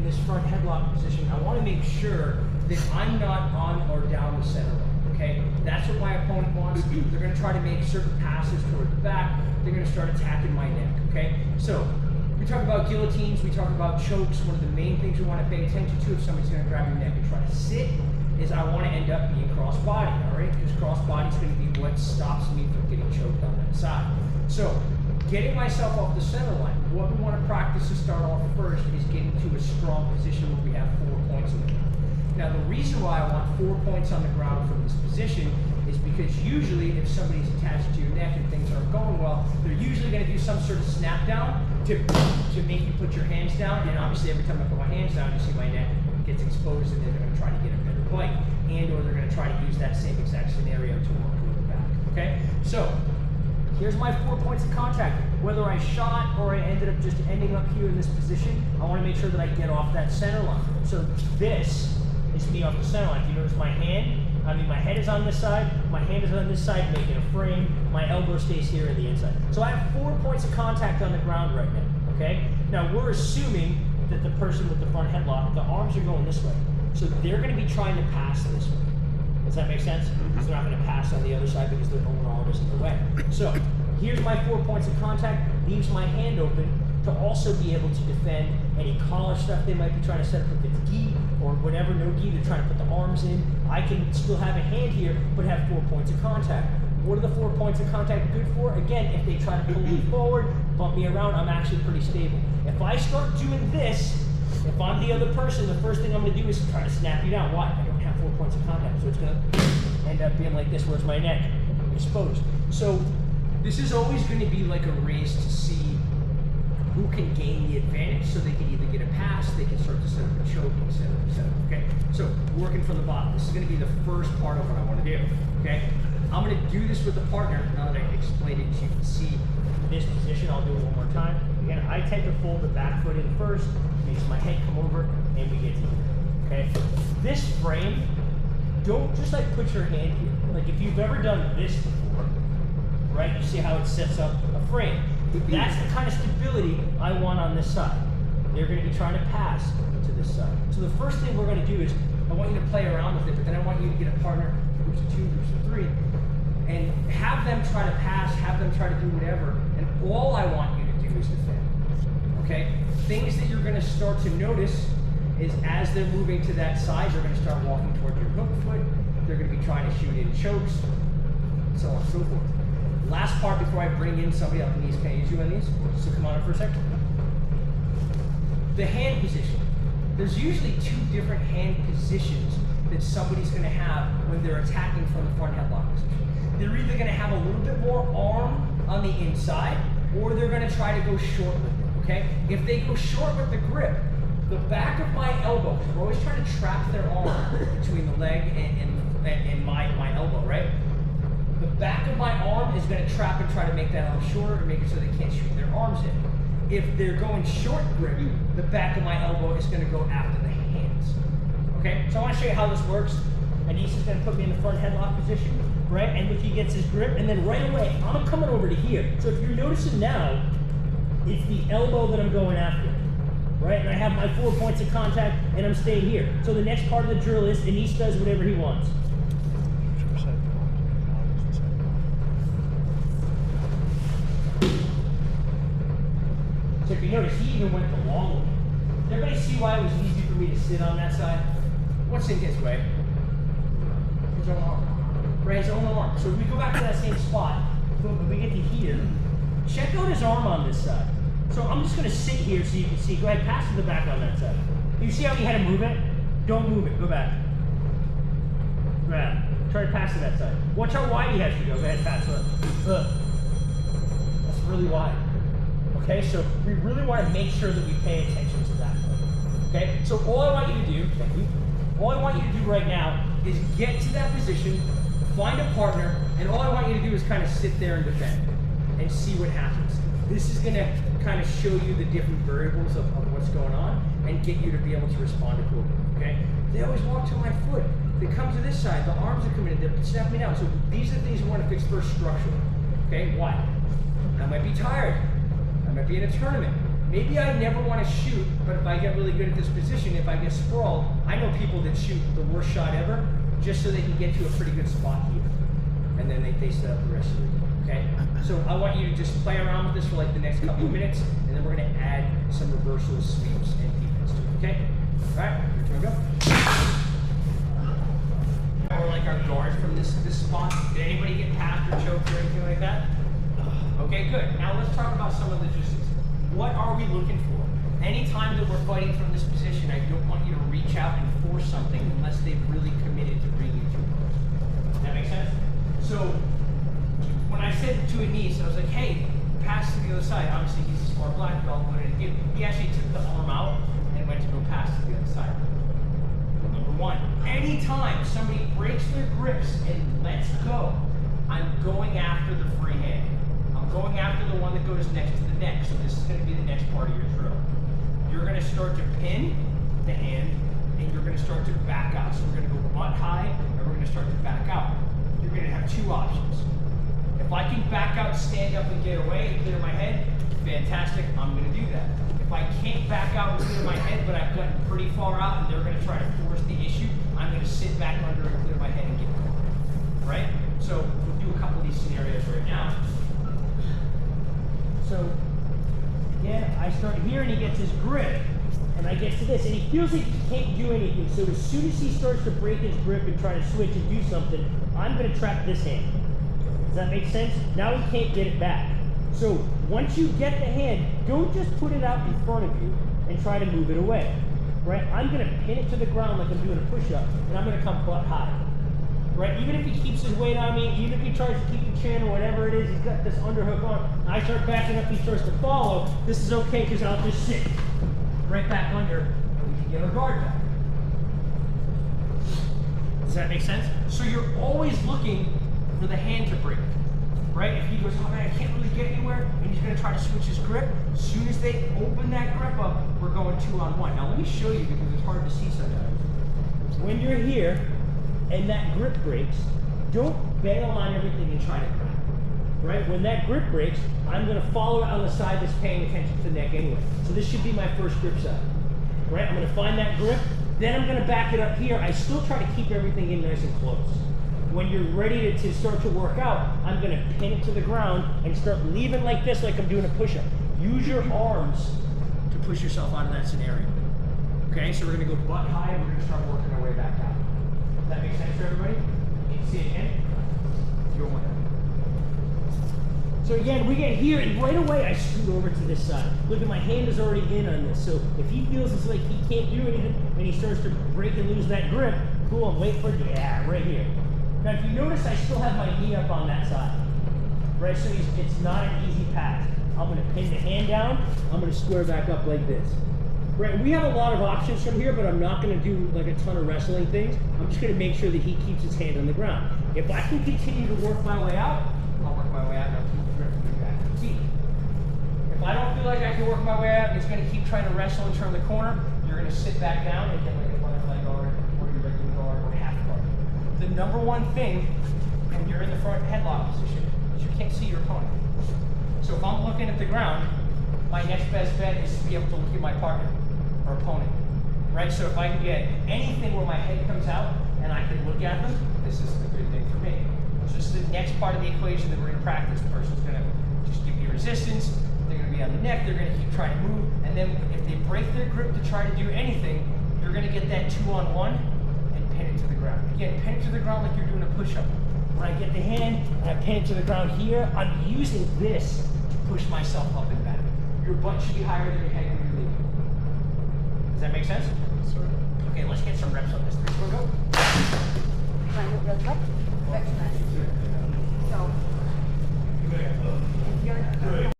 this front headlock position, I want to make sure that I'm not on or down the center line, okay? That's what my opponent wants. They're going to try to make certain passes toward the back. They're going to start attacking my neck, okay? So we talk about guillotines, we talk about chokes. One of the main things we want to pay attention to if somebody's going to grab your neck and try to sit is I want to end up being cross-body, all right? Because cross-body is going to be what stops me from getting choked on that side. So getting myself off the center line, what we want to practice to start off first is getting to a strong position where we have 4 points on the ground. Now the reason why I want 4 points on the ground from this position is because usually if somebody's attached to your neck and things aren't going well, they're usually going to do some sort of snap down to make you put your hands down, and obviously every time I put my hands down, you see my neck gets exposed and they're going to try to get a better bite, and or they're going to try to use that same exact scenario to walk toward the back, okay? So here's my 4 points of contact. Whether I shot or I ended up just ending up here in this position, I want to make sure that I get off that center line. So this is me off the center line. If you notice my head is on this side, my hand is on this side making a frame, my elbow stays here in the inside. So I have 4 points of contact on the ground right now, okay? Now we're assuming that the person with the front headlock, the arms are going this way. So they're going to be trying to pass this way. Does that make sense? Because they're not going to pass on the other side because their own arm is in the way. So here's my 4 points of contact, leaves my hand open to also be able to defend any collar stuff they might be trying to set up with the gi or whatever, no gi, they're trying to put the arms in. I can still have a hand here, but have 4 points of contact. What are the 4 points of contact good for? Again, if they try to pull me forward, bump me around, I'm actually pretty stable. If I start doing this, if I'm the other person, the first thing I'm going to do is try to snap you down. Why? I don't have 4 points of contact, so it's going to end up being like this, where's my neck exposed. So this is always going to be like a race to see who can gain the advantage, so they can either get a pass, they can start to set up a choke, etc. Okay? So working from the bottom. This is going to be the first part of what I want to do. Okay? I'm going to do this with a partner. Now that I explained it, you can see this position. I'll do it one more time. Again, I tend to fold the back foot in first, makes my head come over, and we get to here. Okay? This frame, don't just like put your hand here. Like if you've ever done this before, right? You see how it sets up a frame. That's the kind of stability I want on this side. They're going to be trying to pass to this side. So the first thing we're going to do is I want you to play around with it, but then I want you to get a partner, groups of 2, groups of 3, and have them try to pass, have them try to do whatever, and all I want you to do is defend. Okay? Things that you're going to start to notice is as they're moving to that side, they're going to start walking toward your hook foot, they're going to be trying to shoot in chokes, so on and so forth. Last part before I bring in somebody up in these, can I use you on these? So come on up for a second. The hand position. There's usually 2 different hand positions that somebody's going to have when they're attacking from the front headlock position. They're either going to have a little bit more arm on the inside, or they're going to try to go short with it, okay? If they go short with the grip, the back of my elbow, because we're always trying to trap their arm between the leg and my elbow, right? The back of my arm is going to trap and try to make that arm shorter to make it so they can't shoot their arms in. If they're going short grip, the back of my elbow is going to go after the hands. Okay, so I want to show you how this works. Anis is going to put me in the front headlock position, right? And look, he gets his grip, and then right away, I'm coming over to here. So if you're noticing now, it's the elbow that I'm going after, right? And I have my 4 points of contact, and I'm staying here. So the next part of the drill is Anis does whatever he wants. So if you notice, he even went the long way. Does everybody see why it was easy for me to sit on that side? What's in his way? His own arm. Right, his own arm. So if we go back to that same spot, when we get to here, check out his arm on this side. So I'm just going to sit here so you can see. Go ahead, pass to the back on that side. You see how he had to move it? Don't move it. Go back. Grab. Try to pass to that side. Watch how wide he has to go. Go ahead, pass. Look. That's really wide. Okay, so we really want to make sure that we pay attention to that. Okay, so all I want you to do, thank you, all I want you to do right now is get to that position, find a partner, and all I want you to do is kind of sit there and defend and see what happens. This is going to kind of show you the different variables of what's going on and get you to be able to respond appropriately. Okay, they always walk to my foot. They come to this side, the arms are coming in, they're snapping me down. So these are the things we want to fix first structurally. Okay, why? I might be tired. I might be in a tournament. Maybe I never want to shoot, but if I get really good at this position, if I get sprawled, I know people that shoot the worst shot ever just so they can get to a pretty good spot here. And then they set up the rest of the game, okay? So I want you to just play around with this for like the next couple of minutes, and then we're gonna add some reversals, sweeps, and defense to it, okay? All right, here we go. Or like our guard from this spot. Did anybody get tapped or choked or anything like that? Okay, good. Now let's talk about some of the logistics. What are we looking for? Anytime that we're fighting from this position, I don't want you to reach out and force something unless they've really committed to bringing you to it. Does that make sense? So when I said to Anis, I was like, hey, pass to the other side. Obviously, he's a smart black belt. What did he do? He actually took the arm out and went to go pass to the other side. Number one, anytime somebody breaks their grips and lets go, I'm going after the free hand. I'm going after the one that goes next to the neck. So this is going to be the next part of your drill. You're going to start to pin the hand, and you're going to start to back out. So we're going to go butt high, and we're going to start to back out. You're going to have two options. If I can back out, stand up, and get away and clear my head, fantastic, I'm going to do that. If I can't back out and clear my head, but I've gotten pretty far out and they're going to try to force the issue, I'm going to sit back under and clear my head and get going. Right? So we'll do a couple of these scenarios right now. So again, I start here and he gets his grip. And I get to this, and he feels like he can't do anything. So as soon as he starts to break his grip and try to switch and do something, I'm going to trap this hand. Does that make sense? Now he can't get it back. So once you get the hand, don't just put it out in front of you and try to move it away. Right? I'm going to pin it to the ground like I'm doing a push-up, and I'm going to come butt high. Right? Even if he keeps his weight on me, even if he tries to keep the chin or whatever it is, he's got this underhook on. I start backing up, he starts to follow. This is okay because I'll just sit right back under, and we can get our guard back. Does that make sense? So you're always looking for the hand to break, right? If he goes, oh man, I can't really get anywhere, and he's gonna try to switch his grip, as soon as they open that grip up, we're going 2-on-1. Now let me show you because it's hard to see sometimes. When you're here, and that grip breaks, don't bail on everything and try to grab. Right? When that grip breaks, I'm going to follow it on the side that's paying attention to the neck anyway. So this should be my first grip side. Right? I'm going to find that grip, then I'm going to back it up here. I still try to keep everything in nice and close. When you're ready to start to work out, I'm going to pin it to the ground and start leaving like this, like I'm doing a push-up. Use your arms to push yourself out of that scenario. Okay? So we're going to go butt high, and we're going to start working our way back out. Does that make sense to everybody? Can you see it again? You're one. So again, we get here, and right away I scoot over to this side. Look at my hand is already in on this. So if he feels it's like he can't do anything, and he starts to break and lose that grip, cool, I'm waiting for it, yeah, right here. Now if you notice, I still have my knee up on that side. Right, so it's not an easy pass. I'm gonna pin the hand down, I'm gonna square back up like this. Right, we have a lot of options from here, but I'm not gonna do like a ton of wrestling things. I'm just gonna make sure that he keeps his hand on the ground. If I can continue to work my way out, I'll work my way out and I'll keep the grip coming back to the feet. If I don't feel like I can work my way out and it's gonna keep trying to wrestle and turn the corner, you're gonna sit back down and get like a butterfly guard or your regular guard or half guard. The number one thing when you're in the front headlock position is you can't see your opponent. So if I'm looking at the ground, my next best bet is to be able to look at my partner or opponent, right? So if I can get anything where my head comes out and I can look at them, this is a good thing for me. So this is the next part of the equation that we're going to practice. The person's going to just give you resistance, they're going to be on the neck, they're going to keep trying to move, and then if they break their grip to try to do anything, you're going to get that 2-on-1 and pin it to the ground. Again, pin it to the ground like you're doing a push-up. When I get the hand and I pin it to the ground here, I'm using this to push myself up and back. Your butt should be higher than your head when you're leaving. Does that make sense? Sure. Okay, let's get some reps on this. 3, 4, go. Real quick.